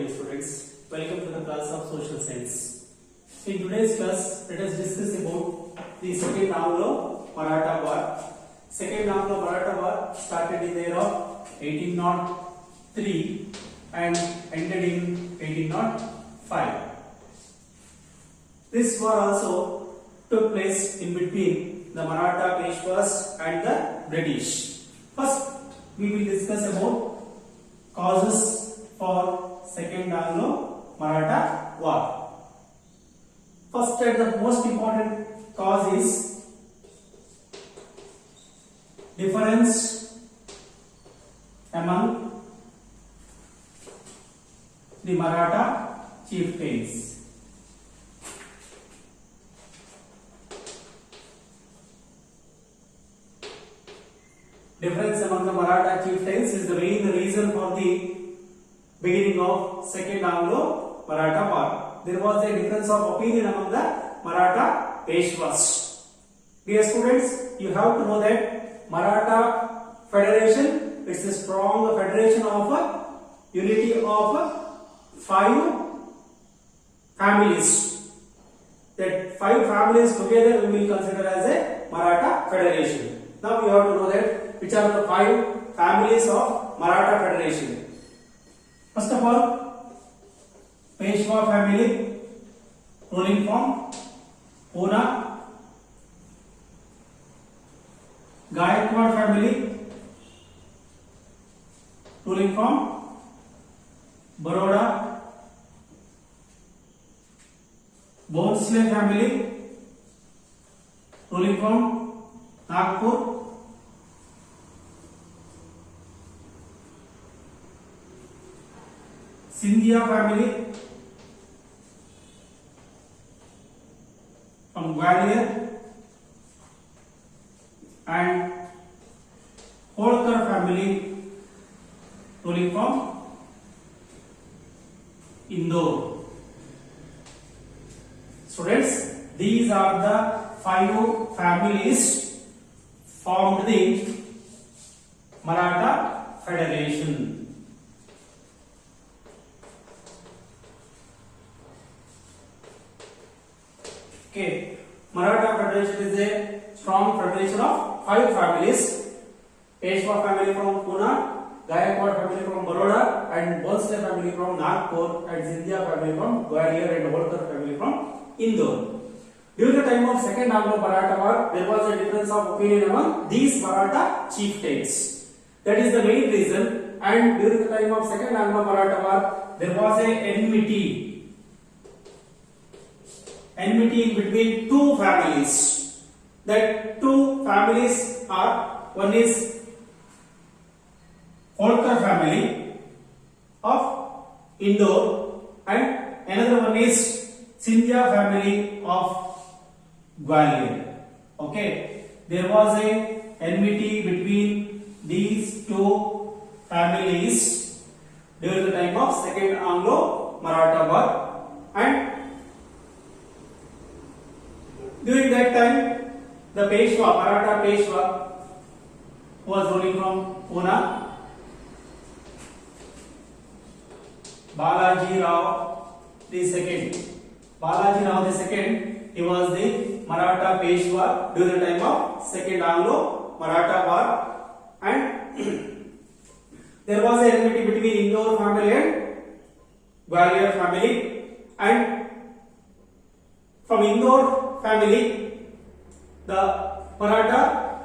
dear students. Welcome to the class of social science. In today's class, let us discuss about the second Anglo-Maratha War. Second Anglo-Maratha War started in the year of 1803 and ended in 1805. This war also took place in between the Maratha Peshwas and the British. First, we will discuss about causes for Second Anglo-Maratha War. First and the most important cause is difference among the Maratha chieftains. Difference among the Maratha chieftains is the main reason for the beginning of Second Anglo-Maratha War. There was a difference of opinion among the Maratha Peshwas. Dear students, you have to know that Maratha Federation is a strong federation of unity of 5 families. That 5 families together we will consider as a Maratha Federation. Now you have to know that which are the 5 families of Maratha Federation. First of all, Peshwa family ruling from Pune. Gaikwad family ruling from Baroda. Bhonsle family ruling from Nagpur. Scindia family from Gwalior and Holkar family ruling from Indore. Students, these are the 5 families formed the Maratha Federation. Okay, Maratha Federation is a strong federation of 5 families. Peshwa family from Pune, Gaikwad family from Baroda, and Bhonsle family from Nagpur, and Scindia family from Gwalior, and Holkar family from Indore. During the time of Second Anglo-Maratha War, there was a difference of opinion among these Maratha chieftains. That is the main reason. And during the time of Second Anglo-Maratha War, there was a enmity in between 2 families. That 2 families are, one is Holkar family of Indore and another one is Scindia family of Gwalior. Okay, there was a enmity between these 2 families during the time of Second Anglo-Maratha War, and during that time, the Peshwa, Maratha Peshwa, was ruling from Pune. Balaji Rao II. Balaji Rao II, he was the Maratha Peshwa during the time of Second Anglo-Maratha War, and there was a enmity between Indore family and Gwalior family, and from Indore family, the Maratha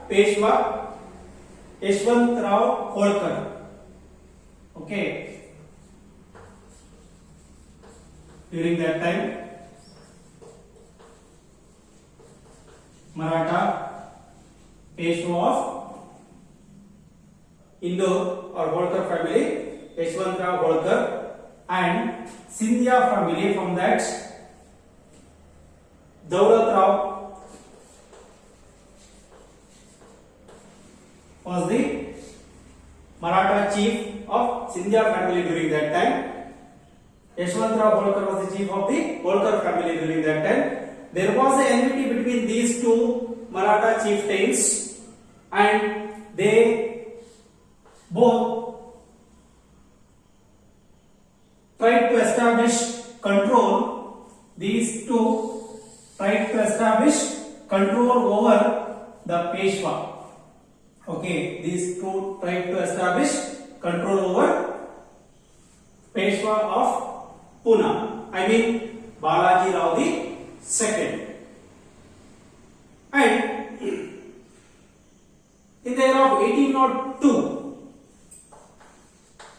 Peshwa Yashwant Rao Holkar. Okay, during that time, Maratha Peshwa of Indore or Holkar family, Yashwant Rao Holkar, and Scindia family, from that Daulat Rao was the Maratha chief of Scindia family during that time. Yashwant Rao Holkar was the chief of the Holkar family during that time. There was an enmity between these 2 Maratha chieftains, and they both tried to establish control. These two tried to establish control over the Peshwa. Okay, these two tried to establish control over Peshwa of Pune. I mean Balaji Rao II. And in the year of 1802,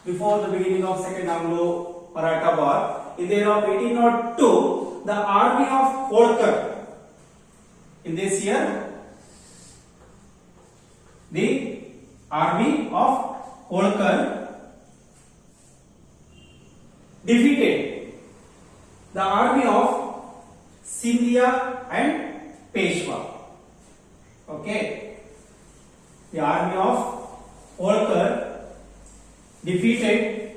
before the beginning of Second Anglo-Maratha War, in the year of 1802, the army of Holkar, in this year, the army of Holkar defeated the army of Scindia and Peshwa. Okay, the army of Holkar defeated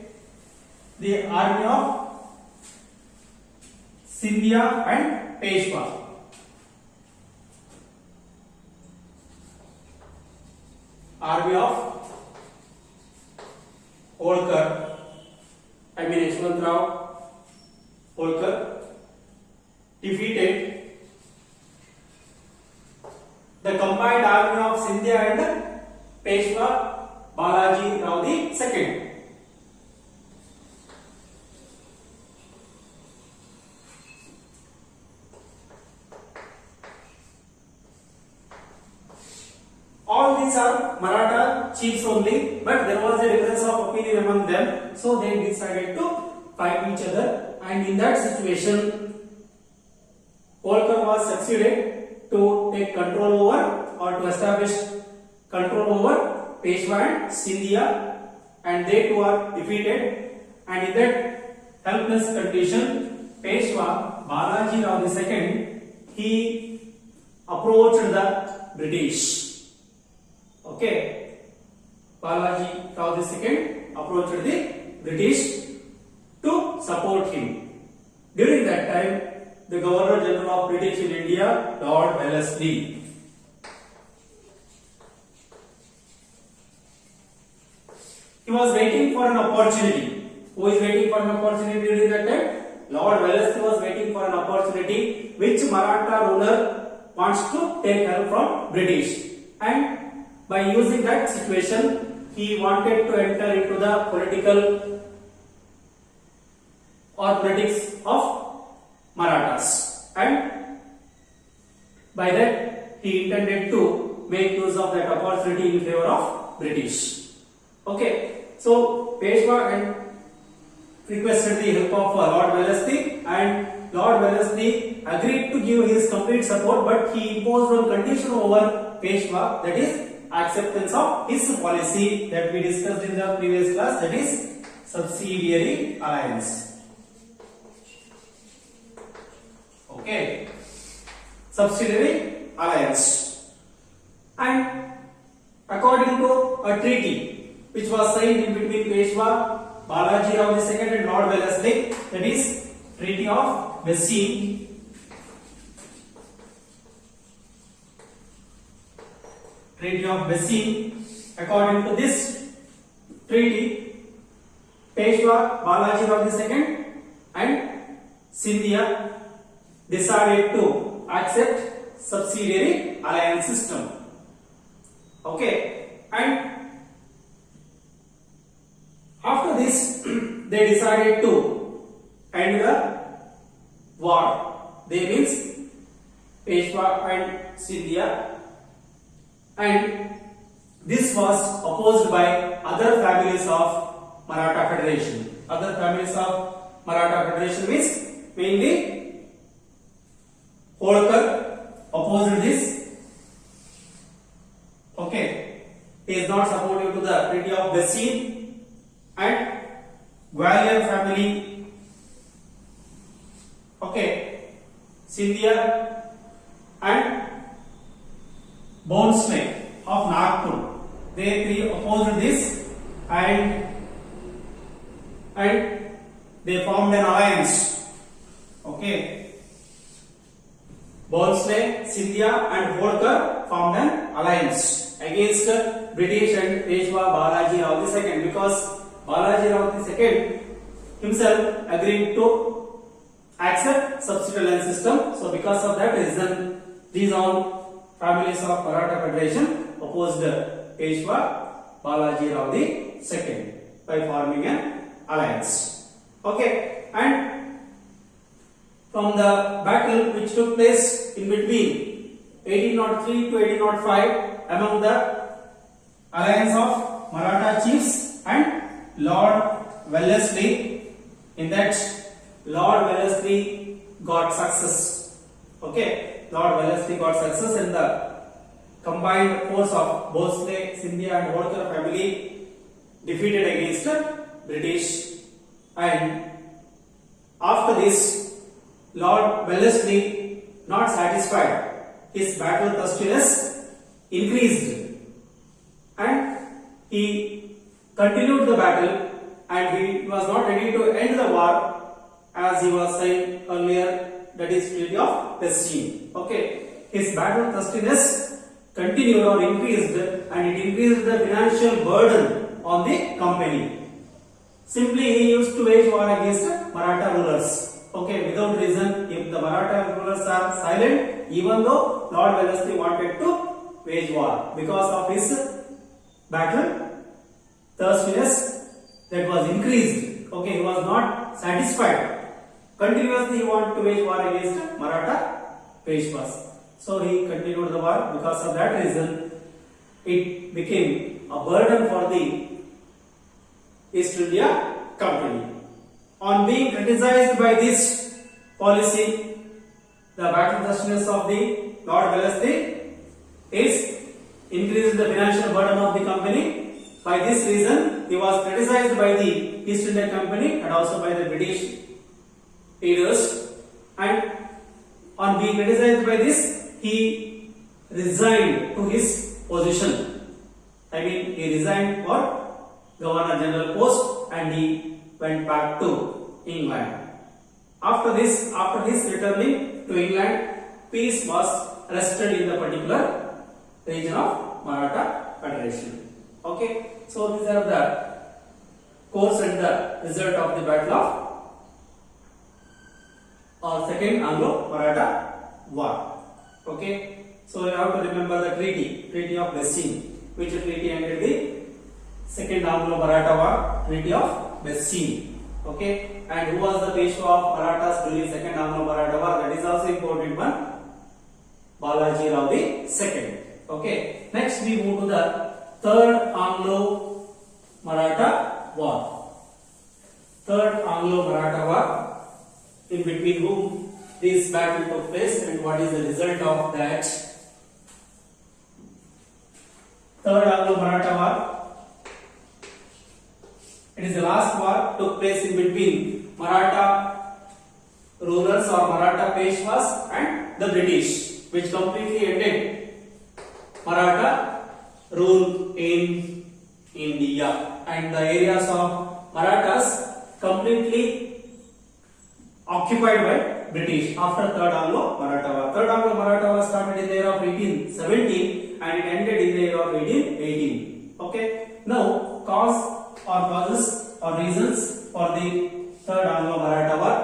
the army of Scindia and Peshwa. Army of Holkar, I mean Yashwantrao Holkar, defeated the combined army of Scindia and Peshwa Balaji Rao II. All these are Maratha chiefs only, but there was a difference of opinion among them, so they decided to fight each other, and in that situation Holkar was succeeded to take control over or to establish control over Peshwa and Scindia, and they too are defeated, and in that helpless condition Peshwa Balaji Rao II, he approached the British. Okay, Balaji Rao II approached the British to support him. During that time, the Governor General of British in India, Lord Wellesley, he was waiting for an opportunity. Who is waiting for an opportunity during that time? Lord Wellesley was waiting for an opportunity which Maratha ruler wants to take help from British, and by using that situation, he wanted to enter into the political or politics of Marathas, and by that he intended to make use of that opportunity in favor of British. Okay, so Peshwa and requested the help of Lord Wellesley, and Lord Wellesley agreed to give his complete support, but he imposed one condition over Peshwa, that is acceptance of his policy that we discussed in the previous class, that is subsidiary alliance. Okay, subsidiary alliance. And according to a treaty which was signed in between Peshwa Balaji Rao II and Lord Wellesley, that is Treaty of Messine. Treaty of Messine. According to this treaty, Peshwa Balaji Rao II and Scindia decided to accept subsidiary alliance system. Okay, and after this they decided to end the war. They means Peshwa and Scindia, and this was opposed by other families of Maratha Federation. Other families of Maratha Federation means mainly Holkar opposed this. Okay, he is not supportive to the Treaty of Messine, and Gwalior family. Okay, Scindia and Bhonsle of Nagpur, they three opposed this, and they formed an alliance. Okay, Bhonsle, Scindia and Holkar formed an alliance against British and Peshwa Balaji Rao II, because Balaji Rao II himself agreed to accept substitute line system. So because of that reason, these all families of Maratha Federation opposed Peshwa Balaji Rao II by forming an alliance. Okay, and from the battle which took place in between 1803 to 1805 among the alliance of Maratha chiefs and Lord Wellesley, in that Lord Wellesley got success. Okay, Lord Wellesley got success in the combined force of Bhosle, Scindia and Holkar family defeated against British, and after this Lord Wellesley, not satisfied, his battle thirstiness increased and he continued the battle, and he was not ready to end the war as he was saying earlier, that is Treaty of Pessin. Okay, his battle thirstiness continued or increased, and it increased the financial burden on the company. Simply he used to wage war against Maratha rulers. Okay, without reason, if the Maratha rulers are silent, even though Lord Wellesley wanted to wage war because of his battle thirstiness that was increased. Okay, he was not satisfied. Continuously he wanted to wage war against Maratha Peshwas. So he continued the war. Because of that reason, it became a burden for the East India Company. On being criticized by this policy, the battle thirstiness of the Lord Wellesley is increased the financial burden of the company. By this reason, he was criticized by the East India Company and also by the British leaders. And on being criticized by this, he resigned to his position. I mean, he resigned for Governor General post and he went back to England. After his returning to England, peace was rested in the particular region of Maratha Federation. Okay, so these are the course and the result of the battle of Second Anglo-Maratha War. Okay, so you have to remember the Treaty of Pessin, which treaty ended the Second Anglo-Maratha War, Treaty of Pessin. Okay, and who was the Peshwa of Marathas during Second Anglo-Maratha War? That is also important one, Balaji Rao II. Okay, next we move to the Third Anglo-Maratha War. Third Anglo-Maratha War, in between whom this battle took place and what is the result of that. Third Anglo-Maratha War, it is the last war took place in between Maratha rulers or Maratha Peshwas and the British, which completely ended Maratha rule in India, and the areas of Marathas completely occupied by British after Third Anglo-Maratha War. Third Anglo-Maratha War started in the year of 1817 and it ended in the year of 1818. Okay, now causes or reasons for the Third Anglo-Maratha War.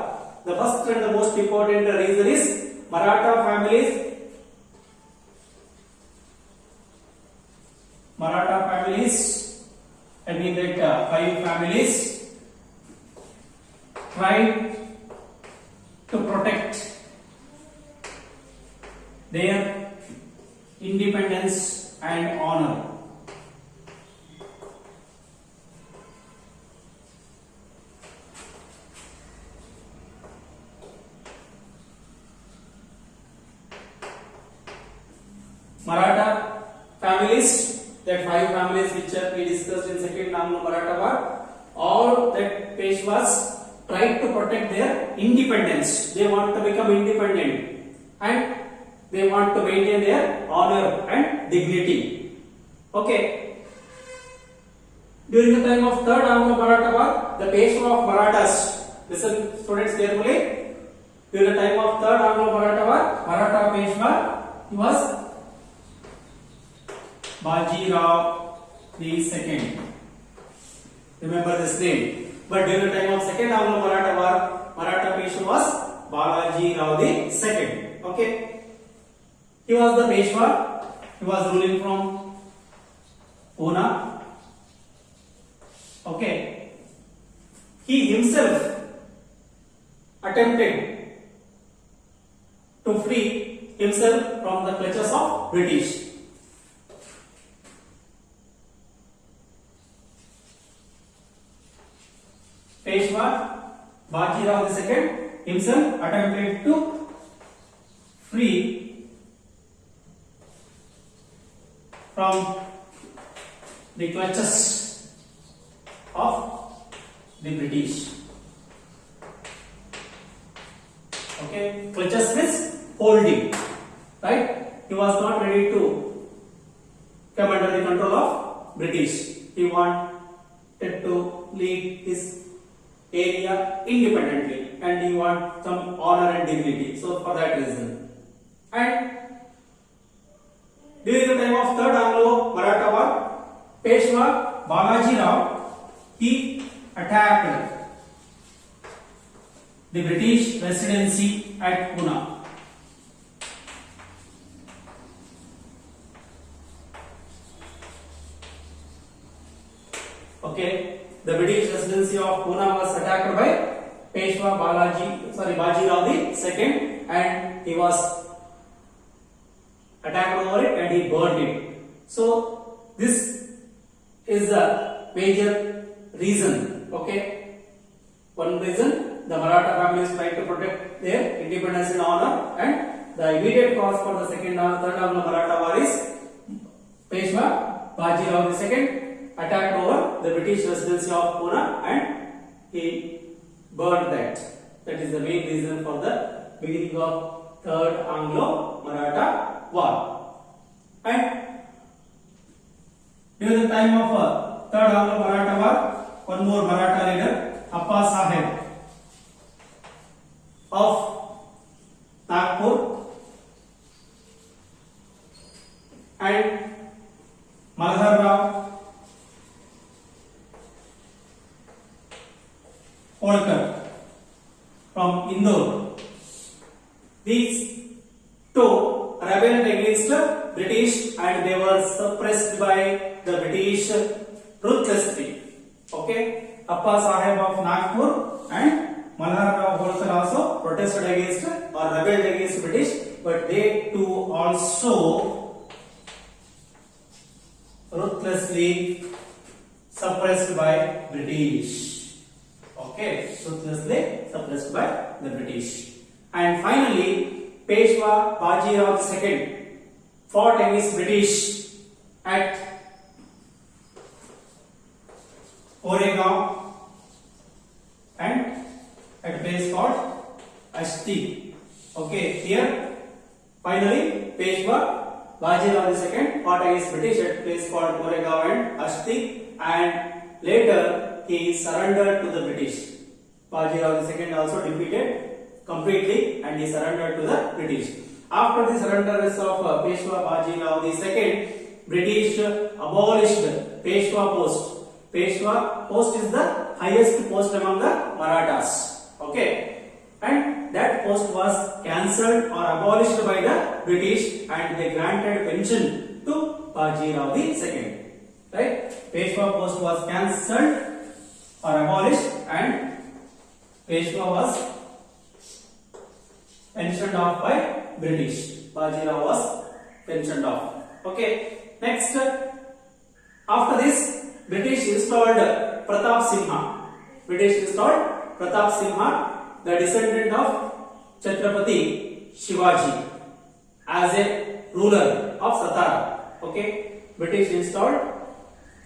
The first and the most important reason is Maratha families I mean that 5 families tried to protect their independence and honor. Maratha families, that 5 families which we discussed in Second Anglo-Maratha War, all that Peshwas tried to protect their independence. They want to become independent and they want to maintain their honor and dignity. Okay. During the time of Third Anglo-Maratha War, the Peshwa of Marathas, listen students carefully, during the time of Third Anglo-Maratha War, Maratha Peshwa, he was Baji Rao II. Remember this name. But during the time of second Anglo-Maratha war, Maratha Peshwa was Balaji Rao II. Okay, he was the Peshwa. He was ruling from Pune. Okay, he himself attempted to free himself from the clutches of British. Peshwa Baji Rao II himself attempted to free from the clutches of the British. Okay, clutches means holding, right? He was not ready to come under the control of British. He wanted to lead his area independently, and he wanted some honor and dignity. So for that reason, and during the time of third Anglo-Maratha war, Peshwa Balaji Rao, he attacked the British residency at Pune. Okay, the British residency of Pune was attacked by Peshwa Baji Rao II, and he was attacked over it and he burned it. So this is the major reason. Okay, one reason the Maratha family is trying to protect their independence and honor, and the immediate cause for the third Anglo-Maratha war is Peshwa Baji Rao II attacked over the British residency of Pune and he burned that. That is the main reason for the beginning of third Anglo-Maratha war. And during the time of third Anglo-Maratha war, one more Maratha leader, Appa Saheb of Nagpur, and Malhar Rao Holkar from Indore. These two rebelled against British and they were suppressed by the British ruthlessly. Okay, Appa Saheb of Nagpur and Malhar Rao Holkar also protested against or rebelled against British, but they too also ruthlessly suppressed by British. Okay, ruthlessly suppressed by the British. And finally, Peshwa Baji Rao II fought against British at Koregaon and at a place called Ashti. Okay, here finally Peshwa Baji Rao II fought against British at a place called Koregaon and Ashti, and later he surrendered to the British. Baji Rao II also defeated completely and he surrendered to the British. After the surrender of Peshwa Baji Rao II, British abolished Peshwa post. Peshwa post is the highest post among the Marathas. Okay, and that post was cancelled or abolished by the British and they granted pension to Baji Rao II. Right? Peshwa post was cancelled or abolished and Peshwa was pensioned off by British. Baji Rao was pensioned off. Okay. Next, after this, British installed Pratap Simha. British installed Pratap Simha, the descendant of Chhatrapati Shivaji, as a ruler of Satara. Okay. British installed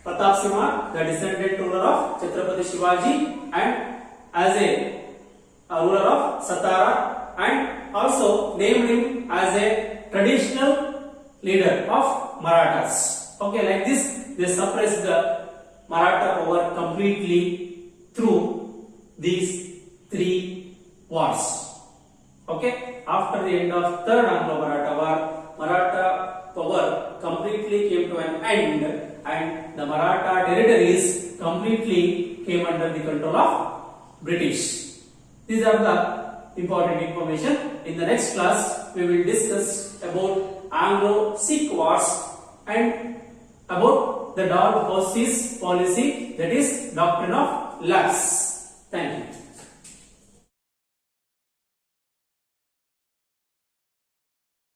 Pratap Simha, the descendant ruler of Chhatrapati Shivaji, and as a ruler of Satara, and also named him as a traditional leader of Marathas. Okay, like this, they suppressed the Maratha power completely through these three wars. Okay, after the end of third Anglo-Maratha war, Maratha power completely came to an end, and the Maratha territories completely came under the control of British. These are the important information. In the next class, we will discuss about Anglo-Sikh Wars and about the Dalhousie policy, that is doctrine of lapse. Thank you.